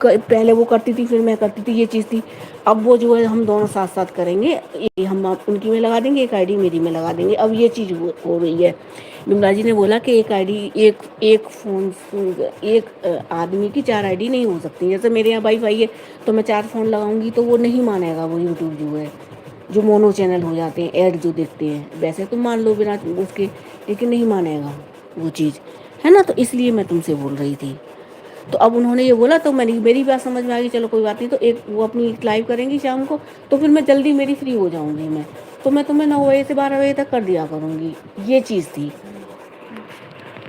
पहले वो करती थी फिर मैं करती थी, ये चीज़ थी। अब वो जो है हम दोनों साथ साथ करेंगे, ये हम आप उनकी में लगा देंगे, एक आईडी मेरी में लगा देंगे। अब ये चीज़ हो रही है। बिमला जी ने बोला कि एक आईडी, एक एक फ़ोन, एक आदमी की 4 आईडी नहीं हो सकती। जैसे मेरे यहाँ वाईफाई है तो मैं 4 फ़ोन लगाऊंगी तो वो नहीं मानेगा, वो यूट्यूब जो है, जो मोनो चैनल हो जाते हैं, ऐड जो देखते हैं, वैसे तो मान लो बिना उसके, लेकिन नहीं मानेगा वो चीज़, है ना। तो इसलिए मैं तुमसे बोल रही थी। तो अब उन्होंने ये बोला तो मैंने, मेरी बात समझ में आ गई, चलो कोई बात नहीं। तो एक वो अपनी लाइव करेंगी शाम को, तो फिर मैं जल्दी मेरी फ्री हो जाऊंगी मैं, तो मैं तुम्हें 9 बजे से 12 बजे तक कर दिया करूंगी। ये चीज़ थी।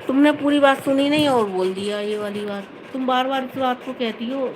तुमने पूरी बात सुनी नहीं और बोल दिया ये वाली बात। तुम बार बार इस बात को कहती हो।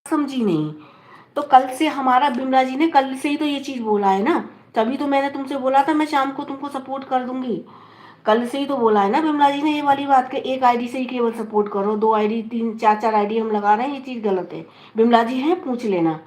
समझी नहीं। तो कल से हमारा, बिमला जी ने कल से ही तो ये चीज़ बोला है ना, तभी तो मैंने तुमसे बोला था मैं शाम को तुमको सपोर्ट कर दूंगी। कल से ही तो बोला है ना बिमला जी ने ये वाली बात कि एक आईडी से ही केवल सपोर्ट करो, 2 आईडी, 3 4 4 आईडी हम लगा रहे हैं, ये चीज़ गलत है। बिमला जी हैं, पूछ लेना।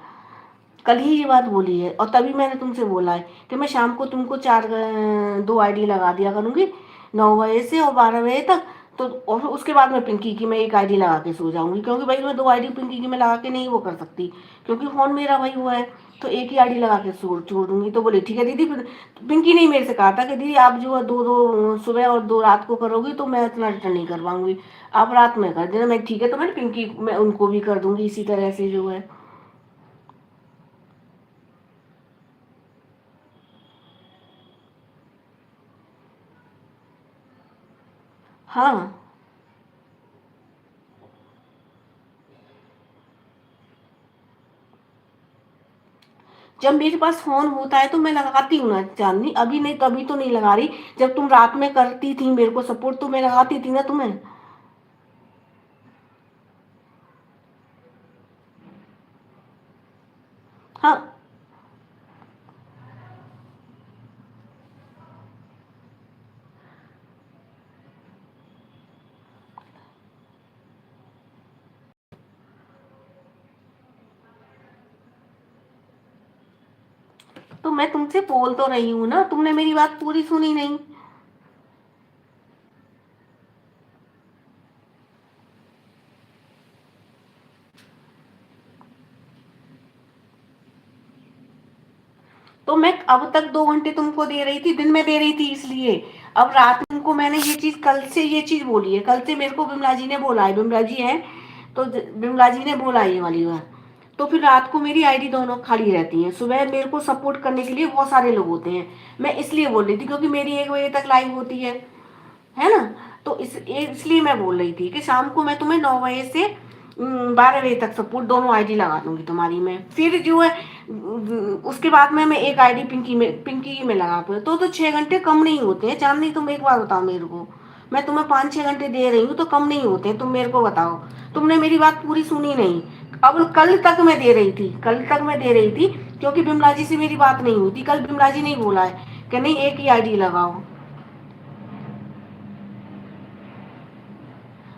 कल ही ये बात बोली है, और तभी मैंने तुमसे बोला है कि मैं शाम को तुमको 2 आईडी लगा दिया करूंगी, 9 बजे से और 12 बजे तक। तो और फिर उसके बाद में पिंकी की मैं एक आईडी लगा के सो जाऊंगी, क्योंकि भाई मैं 2 आईडी पिंकी की मैं लगा के नहीं वो कर सकती, क्योंकि फोन मेरा भाई हुआ है। तो एक ही आईडी लगा के छोड़ दूंगी। तो बोले ठीक है दीदी। फिर पिंकी ने मेरे से कहा था कि दीदी आप जो है दो दो सुबह और 2 रात को करोगी तो मैं इतना रिटर्न नहीं कर पाऊंगी, आप रात में कर देना। मैं ठीक है, तो मैंने पिंकी, मैं उनको भी कर दूंगी इसी तरह से जो है। हाँ, जब मेरे पास फोन होता है तो मैं लगाती हूँ ना चांदनी, अभी नहीं, तभी तो नहीं लगा रही। जब तुम रात में करती थी मेरे को सपोर्ट तो मैं लगाती थी ना तुम्हें। हाँ, तो मैं तुमसे बोल तो रही हूँ ना, तुमने मेरी बात पूरी सुनी नहीं। तो मैं अब तक 2 घंटे तुमको दे रही थी, दिन में दे रही थी इसलिए। अब रात में तुमको मैंने ये चीज, कल से ये चीज बोली है, कल से मेरे को बिमला जी ने बोला है, बिमला जी है तो बिमला जी ने बोला है ये वाली बात। तो फिर रात को मेरी आईडी दोनों खाली रहती है, सुबह मेरे को सपोर्ट करने के लिए बहुत सारे लोग होते हैं। मैं इसलिए बोल रही थी क्योंकि मेरी 1 बजे तक लाइव होती है ना। तो इसलिए मैं बोल रही थी कि शाम को मैं तुम्हें 9 बजे से 12 बजे तक सपोर्ट दोनों आईडी लगा दूंगी तुम्हारी में। फिर जो है उसके बाद में मैं एक आईडी पिंकी में लगा दूँ, तो 6 घंटे कम नहीं होते हैं चांदनी। तुम एक बार बताओ मेरे को, मैं तुम्हें 5 6 घंटे दे रही हूँ तो कम नहीं होते हैं, तुम मेरे को बताओ। तुमने मेरी बात पूरी सुनी नहीं। अब कल तक मैं दे रही थी, कल तक मैं दे रही थी, क्योंकि बिमला जी से मेरी बात नहीं हुई थी। कल बिमला जी ने बोला है कि नहीं एक ही आईडी लगाओ।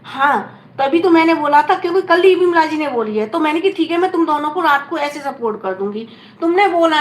हाँ, तभी तो मैंने बोला था, क्योंकि कल ही बिमला जी ने बोली है, तो मैंने कि ठीक है मैं तुम दोनों को रात को ऐसे सपोर्ट कर दूंगी। तुमने बोला